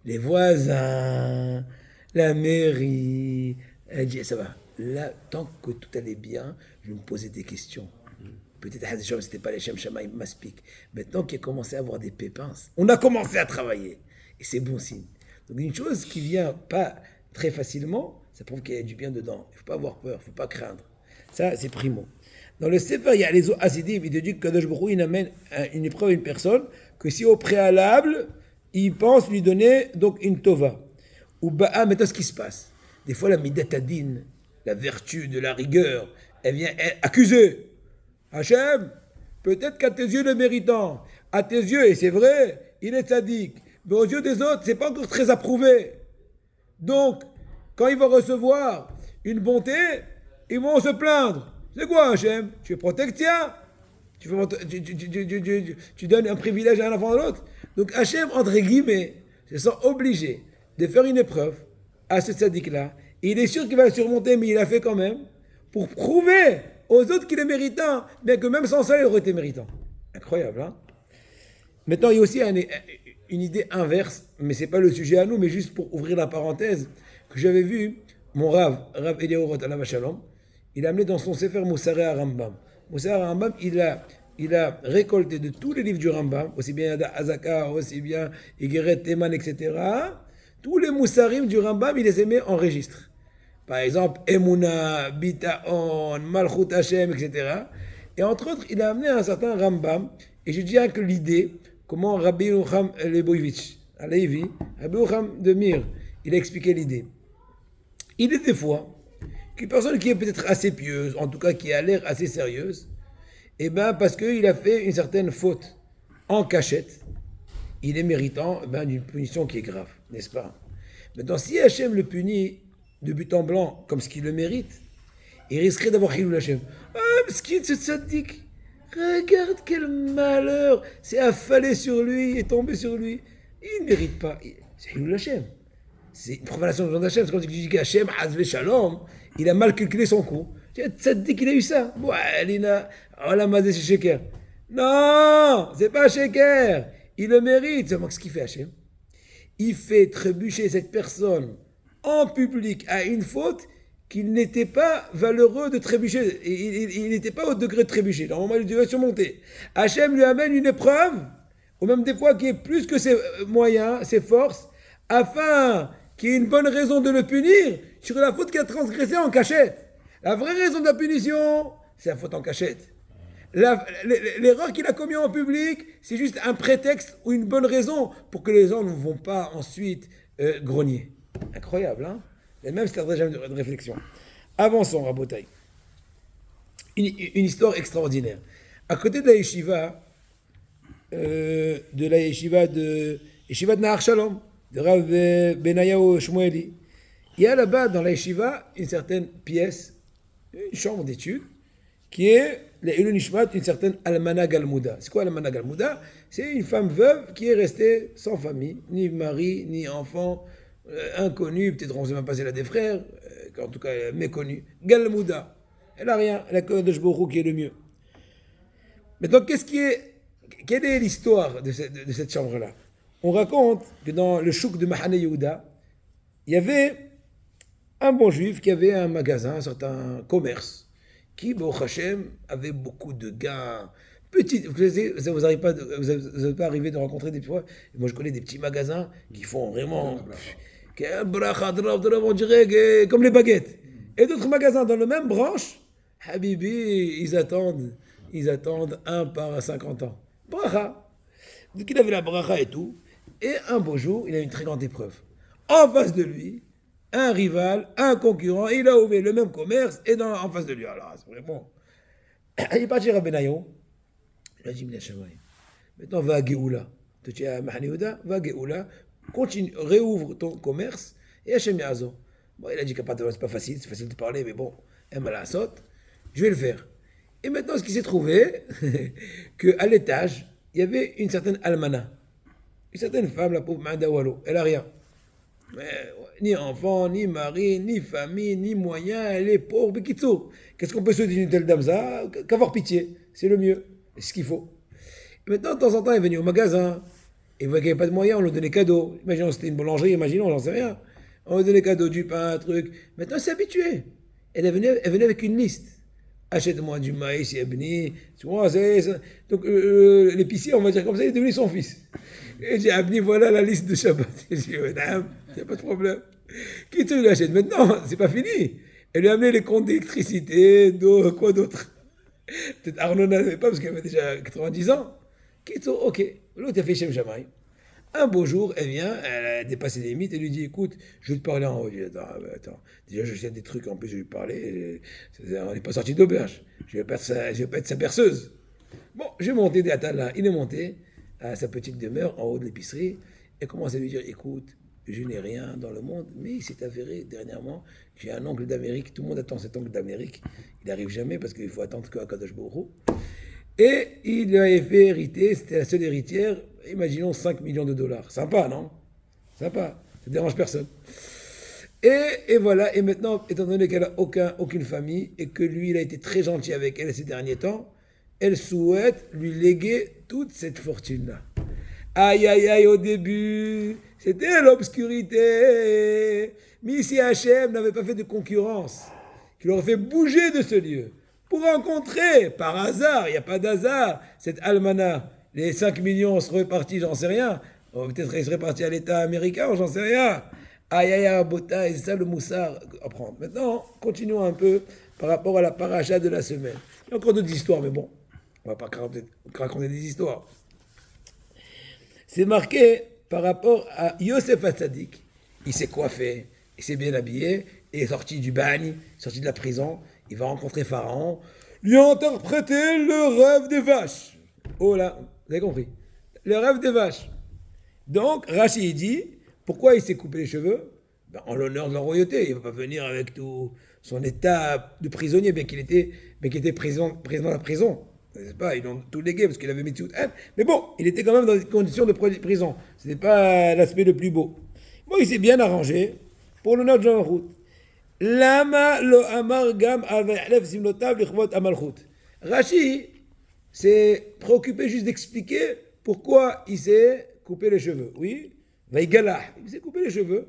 Les voisins, la mairie. Elle dit, ça va. Là, tant que tout allait bien, je me posais des questions. Peut-être que c'était pas les Shem Shamaï Maspik. Maintenant qu'il a commencé à avoir des pépins, on a commencé à travailler. Et c'est bon signe. Donc une chose qui vient pas très facilement, ça prouve qu'il y a du bien dedans. Il ne faut pas avoir peur, il ne faut pas craindre. Ça, c'est primo. Dans le Sefer, il y a les eaux acidiques, il te dit que Kadosh Baruch Hu, il amène une épreuve à une personne, que si au préalable, il pense lui donner donc une tova. Ou ba'a, maintenant ce qui se passe. Des fois, la midatadine, la vertu de la rigueur, elle vient accuser. Hachem, peut-être qu'à tes yeux le méritant, à tes yeux, et c'est vrai, il est tzaddik, mais aux yeux des autres, c'est pas encore très approuvé. Donc, quand ils vont recevoir une bonté, ils vont se plaindre. C'est quoi, Hachem? Tu es protecteur? Tu donnes un privilège à un enfant de l'autre? Donc, Hachem, entre guillemets, se sent obligé de faire une épreuve à ce tzaddik-là. Et il est sûr qu'il va la surmonter, mais il l'a fait quand même, pour prouver aux autres qu'il est méritant, mais que même sans ça, il aurait été méritant. Incroyable, hein? Maintenant, il y a aussi une idée inverse, mais ce n'est pas le sujet à nous, mais juste pour ouvrir la parenthèse, que j'avais vu, mon Rav Eliyahu Roth Alav Shalom, il a amené dans son Sefer Moussaré à Rambam. Moussaré à Rambam, il a récolté de tous les livres du Rambam, aussi bien Azaka, aussi bien Igeret, Teman, etc., tous les Moussarim du Rambam, il les aimait en registre. Par exemple, Emouna, Bitaon, Malchut Hashem, etc. Et entre autres, il a amené un certain Rambam, et je dirais que l'idée, comment Rabbi Yocham Leboivitch, à Lévi, Rabbi Yocham de Mir, il a expliqué l'idée. Il est des fois qu'une personne qui est peut-être assez pieuse, en tout cas qui a l'air assez sérieuse, eh bien parce qu'il a fait une certaine faute en cachette, il est méritant d'une punition qui est grave, n'est-ce pas? Maintenant, si Hachem le punit de but en blanc comme ce qu'il le mérite, il risquerait d'avoir Hilul Hachem. Ah, m'skin, c'est tzaddik. Regarde quel malheur, c'est affalé sur lui, est tombé sur lui. Il ne mérite pas. C'est Hilul Hachem. C'est une profanation de nom d'Hachem. C'est comme si tu dis qu'Hachem, Hazve Shalom, il a mal calculé son coup. Tzaddik, il a eu ça. Alina, Olamazé, c'est Sheker. Non, c'est pas Sheker. Il le mérite. C'est ce qu'il fait Hachem. Il fait trébucher cette personne en public à une faute qu'il n'était pas valeureux de trébucher. Il n'était pas au degré de trébucher. Normalement, il devait surmonter. Hachem lui amène une épreuve, ou même des fois qui est plus que ses moyens, ses forces, afin qu'il y ait une bonne raison de le punir sur la faute qu'il a transgressée en cachette. La vraie raison de la punition, c'est la faute en cachette. L'erreur qu'il a commise en public, c'est juste un prétexte ou une bonne raison pour que les gens ne vont pas ensuite grogner. Incroyable, hein? Et même stratagème de réflexion. Avançons, Rabotai. Une histoire extraordinaire. À côté de la yeshiva, de Nahar Shalom, de Rav Benayahu Shmueli, il y a là-bas dans la yeshiva une certaine pièce, une chambre d'études, qui est l'Ilun Nishmat, une certaine Almana Galmouda. C'est quoi Almana Galmouda? C'est une femme veuve qui est restée sans famille, ni mari, ni enfant, inconnue, peut-être on ne sait même pas si elle a des frères, en tout cas méconnue. Galmouda. Elle n'a rien, elle a que Kadosh Baruch Hu qui est le mieux. Maintenant, quelle est l'histoire de cette chambre-là? On raconte que dans le chouk de Mahane Yehuda, il y avait un bon juif qui avait un magasin, un certain commerce, qui, Baruch Hashem, avait beaucoup de gains, Petite, vous savez, ça vous arrive pas, vous n'êtes pas arrivé de rencontrer des fois. Moi, je connais des petits magasins qui font vraiment, on dirait comme les baguettes. Et d'autres magasins dans la même branche, Habibi, ils attendent un par 50 ans. Bracha. Donc il avait la bracha et tout. Et un beau jour, il a une très grande épreuve. En face de lui, un rival, un concurrent, il a ouvert le même commerce et en face de lui. Alors, c'est vraiment. Il est parti à Benayon. Il a dit, maintenant va à Géoula. Tu es à Mahaniouda, va à Géoula, continue, réouvre ton commerce et Hachem Yazo. Bon, il a dit que c'est pas facile, c'est facile de parler, mais bon, la saute, je vais le faire. Et maintenant, ce qui s'est trouvé, qu'à l'étage, il y avait une certaine almana. Une certaine femme, la pauvre Mandawalo, elle a rien. Ni enfant, ni mari, ni famille, ni moyens, elle est pauvre, Bekitso. Qu'est-ce qu'on peut souhaiter d'une telle dame ça? Qu'avoir pitié, c'est le mieux, c'est ce qu'il faut. Et maintenant, de temps en temps, elle est venue au magasin, et vous voyez qu'il n'y avait pas de moyens, on lui donnait cadeau. Imaginons, c'était une boulangerie, imaginons, j'en sais rien. On lui donnait cadeau, du pain, un truc. Maintenant, elle s'est habituée. Elle venait avec une liste. Achète-moi du maïs, Yabni. Donc, l'épicier, on va dire comme ça, il est devenu son fils. Et j'ai Abni, voilà la liste de Shabbat. J'ai dit, madame, il n'y a pas de problème. Qui te l'achète maintenant? C'est pas fini. Elle lui a amené les comptes d'électricité, d'eau, quoi d'autre? Peut-être Arnaud n'avait pas parce qu'elle avait déjà 90 ans. Qui te, ok. L'autre a fait Shem Shamaï. Un beau jour, elle vient, elle a dépassé les limites, elle lui dit, écoute, je vais te parler en haut. Je dis, attends, déjà je sais des trucs, en plus je vais lui parler, on n'est pas sorti d'auberge, je vais pas être sa berceuse. Bon, j'ai monté des là, il est monté à sa petite demeure en haut de l'épicerie, et commence à lui dire, écoute, je n'ai rien dans le monde, mais il s'est avéré dernièrement, j'ai un oncle d'Amérique, tout le monde attend cet oncle d'Amérique, il n'arrive jamais parce qu'il faut attendre qu'à Kadosh Baruch Hu. Et il lui avait fait hériter, c'était la seule héritière, imaginons 5 millions de dollars. Sympa, non? Sympa, ça ne dérange personne. Et voilà, et maintenant, étant donné qu'elle n'a aucune famille, et que lui, il a été très gentil avec elle ces derniers temps, elle souhaite lui léguer toute cette fortune-là. Aïe, aïe, aïe, au début, c'était l'obscurité. Mais ici, Hachem n'avait pas fait de concurrence, qui l'aurait fait bouger de ce lieu. Pour rencontrer, par hasard, il n'y a pas d'hasard, cette almana, les 5 millions seraient partis, j'en sais rien. Peut-être ils seraient partis à l'État américain, j'en sais rien. Aïe, aïe, aïe, bota, et c'est ça le moussard à prendre. Maintenant, continuons un peu par rapport à la paracha de la semaine. Il y a encore d'autres histoires, mais bon, on ne va pas raconter des histoires. C'est marqué par rapport à Yosef Hatzadik. Il s'est coiffé, il s'est bien habillé, il est sorti du bagne, sorti de la prison. Il va rencontrer Pharaon, lui interpréter le rêve des vaches. Oh là, vous avez compris. Le rêve des vaches. Donc, Rashi dit, pourquoi il s'est coupé les cheveux? En l'honneur de la royauté. Il ne va pas venir avec tout son état de prisonnier, bien qu'il était président de la prison. C'est pas, ils l'ont tout légué parce qu'il avait mis tout. Mais bon, il était quand même dans des conditions de prison. Ce n'est pas l'aspect le plus beau. Bon, il s'est bien arrangé pour l'honneur de Jean Route. Lama lo amar gam ave'lef simnotav lichvot amalchut. Rashi s'est préoccupé juste d'expliquer pourquoi il s'est coupé les cheveux. Oui, vaïgalah, il s'est coupé les cheveux.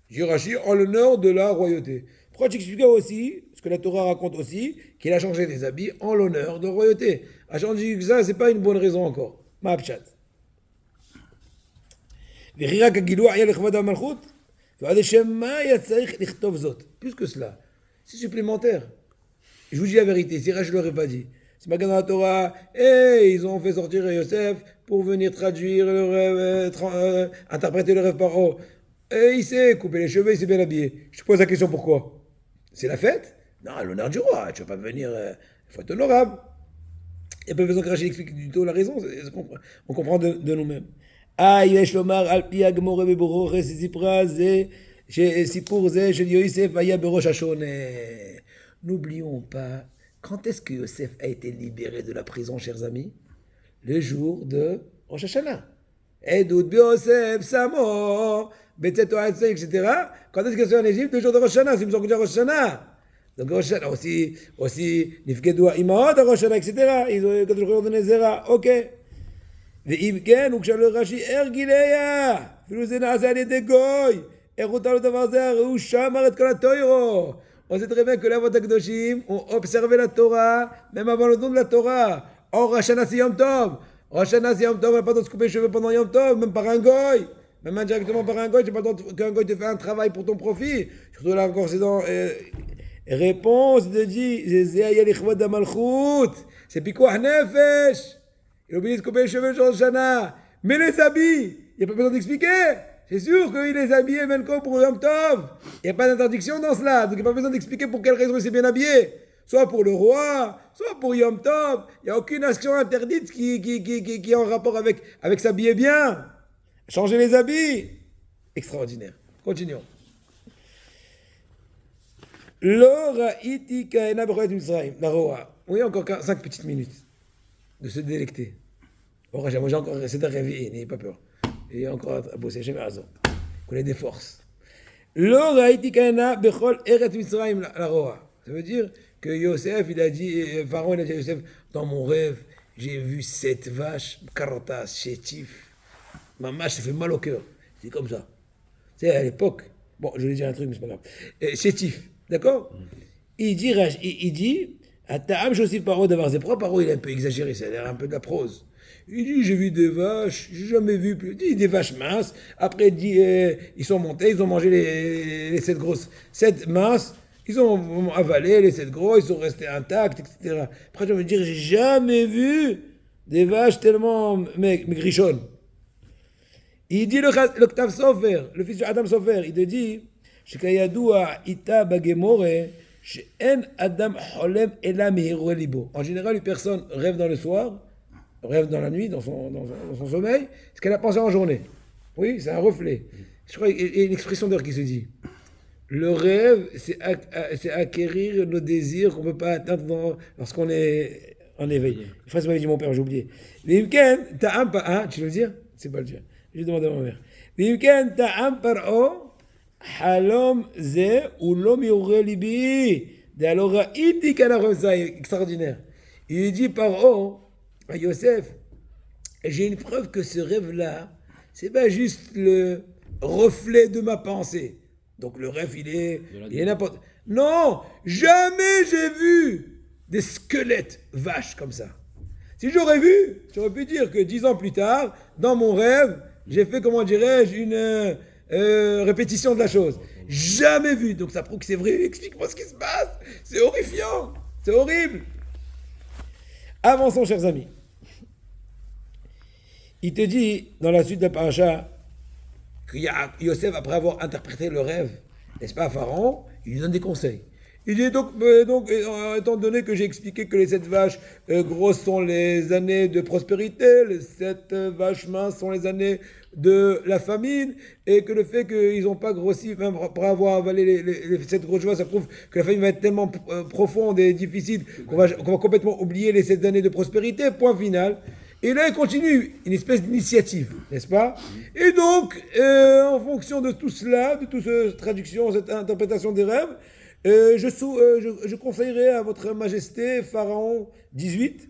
Dit Rashi en l'honneur de la royauté. Pourquoi tu expliquais aussi, ce que la Torah raconte aussi, qu'il a changé des habits en l'honneur de la royauté. Rashi dit que ça, c'est pas une bonne raison encore. Ma'apchat. V'chira kagilou aya lichvot amalchut. Plus que cela, c'est supplémentaire. Je vous dis la vérité, si Rach ne l'aurait pas dit. C'est marqué dans la Torah, ils ont fait sortir Yosef pour venir traduire le rêve, interpréter le rêve par haut. Et il s'est coupé les cheveux, il s'est bien habillé. Je te pose la question pourquoi? C'est la fête? Non, l'honneur du roi, tu ne vas pas venir, il faut être honorable. Il n'y a pas besoin que Rachel explique du tout la raison, on comprend de nous-mêmes. יש לומר על פי הגמורה בברוכס סיפרה זה שסיפור זה של יוסף היה בראש השונה. N'oublions pas, quand est-ce que Yosef a été libéré de la prison, chers amis? Le jour de Rosh Hashanah. Edout Yosef, Samo, Betzeto Hatzé, etc. Quand est-ce qu'ils sont en Égypte? Le jour de Rosh Hashanah, c'est une sorte de Rosh Hashanah. Donc Rosh Hashanah aussi, Nifgedou Imaot à Rosh Hashanah, etc. Ils ont donné Zera, ok. ואם כן, וכשאל רש"י, גיליה, אפילו זה נעשה על ידי גוי, איך הותר לדבר זה? הרי הוא שמר את כל התוירו. On sait très bien que les Avot HaKadoshim ont observé la Torah, même avant le don de la Torah. Or, Rosh Hashanah, c'est Yom Tov. Rosh Hashanah, c'est Yom Tov, on n'a pas le droit de se couper les cheveux pendant Yom Tov, même par un goy. Même indirectement par un goy, tu n'as pas le droit qu'un goy te fait un travail pour ton profit. Surtout là encore, c'est dans réponse de dit, c'est Pikuach Nefesh. Il a oublié de couper les cheveux de Rosh Hashanah. Mais les habits, il n'y a pas besoin d'expliquer. C'est sûr qu'il les habillé Menko pour Yom Tov. Il n'y a pas d'interdiction dans cela. Donc il n'y a pas besoin d'expliquer pour quelle raison il s'est bien habillé. Soit pour le roi, soit pour Yom Tov. Il n'y a aucune action interdite qui est en rapport avec s'habiller bien. Changer les habits. Extraordinaire. Continuons. Oui, encore 5 petites minutes de se délecter. Moi j'ai encore essayé de réveiller, n'ayez pas peur. Et encore à bosser, j'ai raison. Qu'on ait des forces. Ça veut dire que Yosef, il a dit, Pharaon, il a dit à Yosef, dans mon rêve, j'ai vu 7 vaches, Karata, chétif. Ma mâche, ça fait mal au cœur. C'est comme ça. Tu sais, à l'époque, bon, je vais dire un truc, mais c'est pas grave. Chétif, d'accord? Il dit, à Ta'am, Joseph Paro d'avoir ses propres paroles, il est un peu exagéré, ça a l'air un peu de la prose. Il dit, j'ai vu des vaches, j'ai jamais vu plus. Il dit, des vaches minces. Après, il dit, ils sont montés, ils ont mangé les 7 grosses. 7 minces, ils ont avalé les 7 gros, ils sont restés intacts, etc. Après, je vais me dire, j'ai jamais vu des vaches tellement maigrichonnes. Il dit, le Ktav Sofer, le fils de Adam Sofer, il te dit, Shekayadoua ita bagemore, she'en Adam holem ela mehiro libo. En général, une personne rêve dans le soir, rêve dans la nuit, dans son sommeil, ce qu'elle a pensé en journée. Oui, c'est un reflet. Je crois qu'il y a une expression d'ailleurs qui se dit. Le rêve, c'est acquérir nos désirs qu'on ne peut pas atteindre lorsqu'on est en éveil. Je crois que m'avait dit mon père, j'ai oublié. L'imken, t'as un pas. Hein, tu veux le dire? C'est pas le dire. Je vais demander à ma mère. L'imken, t'as un par halom ze ou l'homme yore libi. Alors, il dit qu'elle a rêve ça, extraordinaire. Il dit par à Yosef, j'ai une preuve que ce rêve-là, c'est pas juste le reflet de ma pensée. Donc le rêve, il est n'importe. Non, jamais j'ai vu des squelettes vaches comme ça. Si j'aurais vu, j'aurais pu dire que 10 ans plus tard, dans mon rêve, j'ai fait, comment dirais-je, une répétition de la chose. Jamais vu. Donc ça prouve que c'est vrai. Explique-moi ce qui se passe. C'est horrifiant. C'est horrible. Avançons, chers amis. Il te dit, dans la suite de la paracha, que Yosef, après avoir interprété le rêve, n'est-ce pas, à Pharaon, il lui donne des conseils. Il dit donc étant donné que j'ai expliqué que les 7 vaches grosses sont les années de prospérité, les 7 vaches minces sont les années de la famine, et que le fait qu'ils n'ont pas grossi, même après avoir avalé les 7 grosses vaches, ça prouve que la famine va être tellement profonde et difficile qu'on va complètement oublier les 7 années de prospérité, point final. Et là, il continue une espèce d'initiative, n'est-ce pas? Et donc, en fonction de tout cela, de toute cette traduction, cette interprétation des rêves, je conseillerais à votre majesté, Pharaon 18,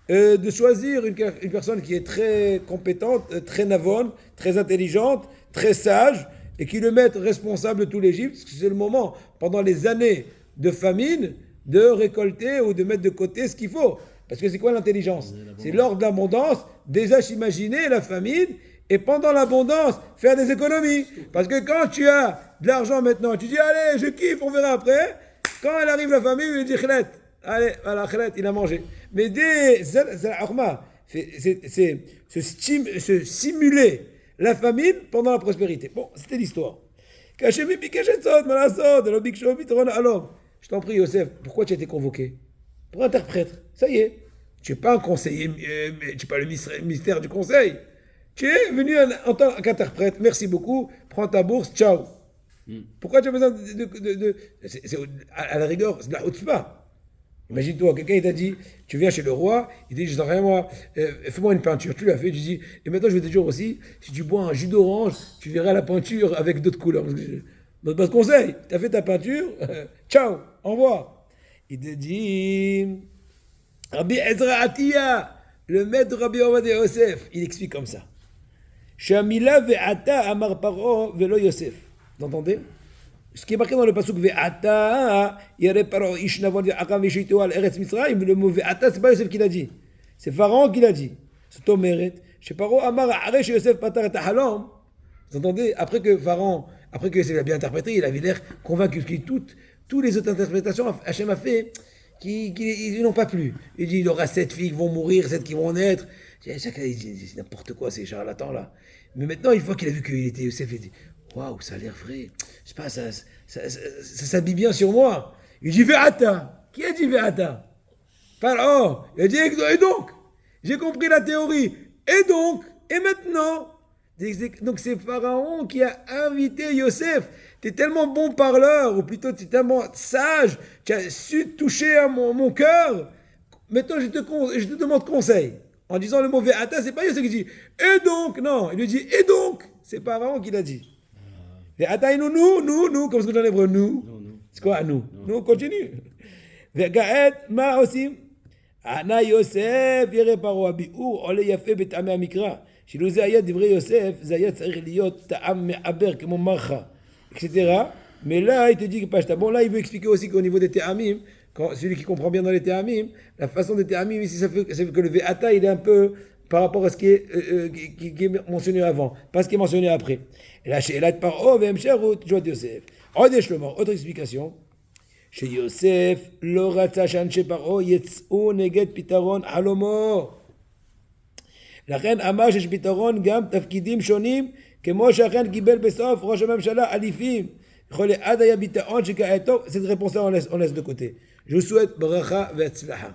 de choisir une personne qui est très compétente, très navonne, très intelligente, très sage, et qui le mette responsable de tout l'Égypte, parce que c'est le moment, pendant les années de famine, de récolter ou de mettre de côté ce qu'il faut. Parce que c'est quoi l'intelligence? C'est lors de l'abondance, déjà s'imaginer la famine, et pendant l'abondance, faire des économies. Parce que quand tu as de l'argent maintenant, tu dis, allez, je kiffe, on verra après. Quand elle arrive la famille, il dit, khlet. Allez, voilà, khlet, il a mangé. Mais c'est se simuler la famine pendant la prospérité. Bon, c'était l'histoire. Je t'en prie, Yosef, pourquoi tu as été convoqué? Pour interprète. Ça y est. Tu n'es pas un conseiller, tu n'es pas le ministère du conseil. Tu es venu en tant qu'interprète. Merci beaucoup. Prends ta bourse. Ciao. Pourquoi tu as besoin c'est à la rigueur, c'est de la chutzpah. Imagine-toi, quelqu'un il t'a dit, tu viens chez le roi, il dit, je sais rien moi, fais-moi une peinture. Tu l'as fait, tu dis, et maintenant je vais te dire aussi, si tu bois un jus d'orange, tu verras la peinture avec d'autres couleurs. Notre base conseil, tu as fait ta peinture, ciao, au revoir. Il te dit, Rabbi Ezra Atiya, le maître de Rabbi Ovadia Yosef, il explique comme ça. Shamila ve'ata amar paro ve'lo Yosef. Vous entendez? Ce qui est marqué dans le pasuk ve'ata, yare paro ish navon ve'akam ve'shito al eretz Mitzrayim, le mot ve'ata, c'est pas Yosef qui l'a dit. C'est Pharaon qui l'a dit. C'est Omeret. Chez Paro, Amar, Arèche Yosef Patar et Halom. Vous entendez? Après que Yosef a bien interprété, il avait l'air convaincu que toutes les autres interprétations, Hachem a fait, qu'ils n'ont pas plu. Il dit, il y aura 7 filles qui vont mourir, 7 qui vont naître. Chacun dit, c'est n'importe quoi, ces charlatans là. Mais maintenant, une fois qu'il a vu qu'il était Yosef, il dit, waouh, ça a l'air vrai. Je sais pas, ça s'habille bien sur moi. Il dit, Ve'ata. Qui a dit Ve'ata? Pharaon. Il a dit, et donc? J'ai compris la théorie. Et donc? Et maintenant? Donc c'est Pharaon qui a invité Yosef. Tu es tellement bon parleur, ou plutôt tu es tellement sage, tu as su toucher à mon cœur. Maintenant je te demande conseil. En disant le mot Ve'ata, c'est pas Yosef qui dit et donc, non, il lui dit et donc, c'est Pharaon qui l'a dit. Ve'ata et nous, comme ce que j'en ai hébreu, nous. C'est quoi nous? Nous on continue. Ve'gaet, ma aussi. Ana Yosef, yere Paro abi'ur, ole yafe bet'amei המקרא. שלו זה היה דברי יוסף, זה היה צריך להיות טעם מעבר כמו מרחה, etc. Mais là, il te dit que Pashta. Bon, là, il veut expliquer aussi qu'au niveau des Théamim, celui qui comprend bien dans les Théamim, la façon des Théamim, ici, ça fait que le Ve'ata, il est un peu par rapport à ce qui est mentionné avant, pas ce qui est mentionné après. Et là, chez Elat Paro, V'emsher, Joat Yosef. Autre explication. chez Yosef, לא רצה שאנשי פרעה יצאו נגד פתרון חלומו. לכן אמר שיש פתרון גם תפקידים שונים, כמו שאכן קיבל בסוף ראש הממשלה אליפים. יכול עד היה ביטאון שכעתו, cette réponse-là on laisse de côté. Je vous souhaite ברכה והצלחה.